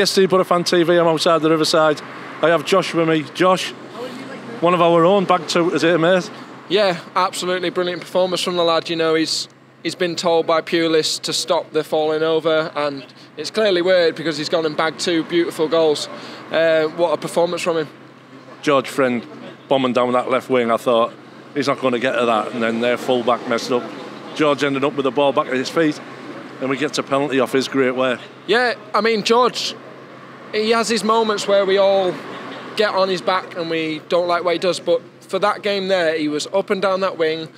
Guest to Boro Fan TV, I'm outside the Riverside. I have Josh with me. Josh, one of our own, bag two, is it, mate? Yeah, absolutely brilliant performance from the lad. You know, he's been told by Pulis to stop the falling over, and it's clearly worked because he's gone and bagged two beautiful goals. What a performance from him. George Friend bombing down that left wing, I thought he's not going to get to that, and then their full back messed up. George ended up with the ball back at his feet, and we get a penalty off his great work. Yeah, I mean, George, he has his moments where we all get on his back and we don't like what he does, but for that game there, he was up and down that wing,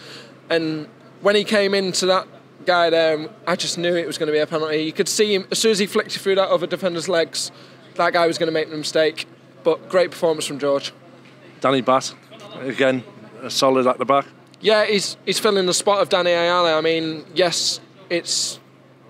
and when he came into that guy there, I just knew it was going to be a penalty. You could see him, as soon as he flicked it through that other defender's legs, that guy was going to make the mistake, but great performance from George. Danny Batt, again, solid at the back. Yeah, he's filling the spot of Danny Ayala. I mean, yes, it's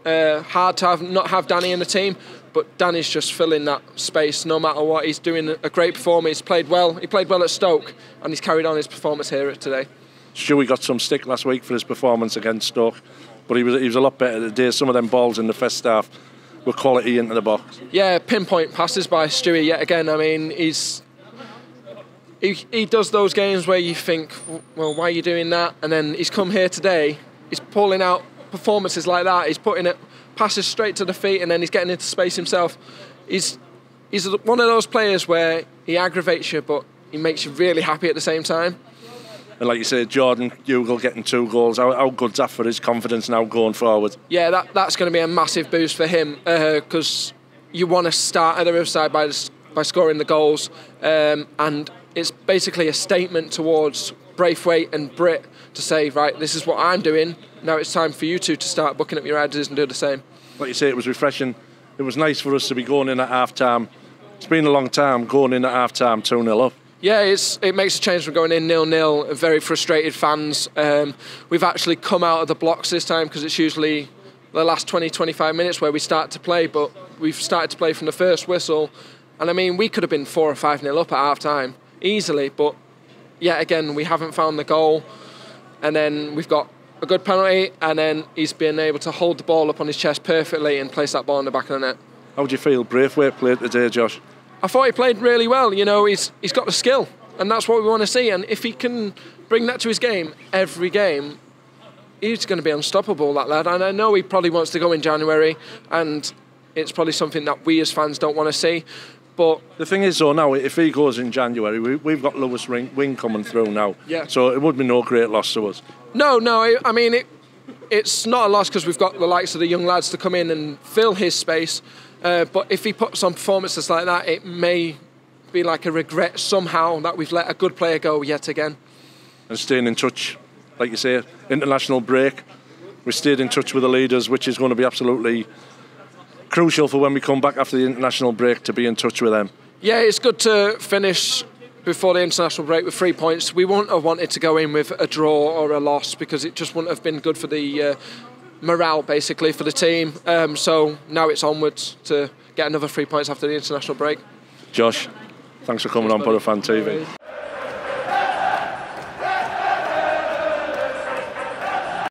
hard to not have Danny in the team, but Danny's just filling that space no matter what. He's doing a great performance. He's played well. He played well at Stoke, and he's carried on his performance here today. Stewie got some stick last week for his performance against Stoke, but he was a lot better today. Some of them balls in the first half were quality into the box. Yeah, pinpoint passes by Stewie yet again. I mean, he does those games where you think, well, why are you doing that? And then he's come here today, he's pulling out performances like that. He's putting it passes straight to the feet, and then he's getting into space himself. He's one of those players where he aggravates you, but he makes you really happy at the same time. And like you said, Jordan Hugill getting 2 goals. How good's that for his confidence now going forward? Yeah, that's going to be a massive boost for him, because you want to start at the Riverside by scoring the goals, and it's basically a statement towards Braithwaite and Britt to say, right, this is what I'm doing. Now it's time for you two to start booking up your ideas and do the same. Like you say, it was refreshing. It was nice for us to be going in at half-time. It's been a long time going in at half-time 2-0 up. Yeah, it makes a change from going in 0-0. Very frustrated fans. We've actually come out of the blocks this time because it's usually the last 20-25 minutes where we start to play, but we've started to play from the first whistle. And I mean, we could have been 4 or 5-0 up at half-time easily, but yet again, we haven't found the goal. And then we've got a good penalty, and then he's been able to hold the ball up on his chest perfectly and place that ball in the back of the net. How do you feel Braithwaite played today, Josh? I thought he played really well. You know, he's got the skill, and that's what we want to see. And if he can bring that to his game every game, he's going to be unstoppable, that lad. And I know he probably wants to go in January, and it's probably something that we as fans don't want to see. But the thing is, though, now if he goes in January, we've got Lewis Wing coming through now. Yeah. So it would be no great loss to us. No. I mean, it's not a loss because we've got the likes of the young lads to come in and fill his space. But if he puts on performances like that, it may be like a regret somehow that we've let a good player go yet again. And staying in touch, like you say, international break. We stayed in touch with the leaders, which is going to be absolutely crucial for when we come back after the international break to be in touch with them. Yeah, it's good to finish before the international break with 3 points. We wouldn't have wanted to go in with a draw or a loss because it just wouldn't have been good for the morale, basically, for the team. So now it's onwards to get another 3 points after the international break. Josh, thanks for coming on Boro Fan TV.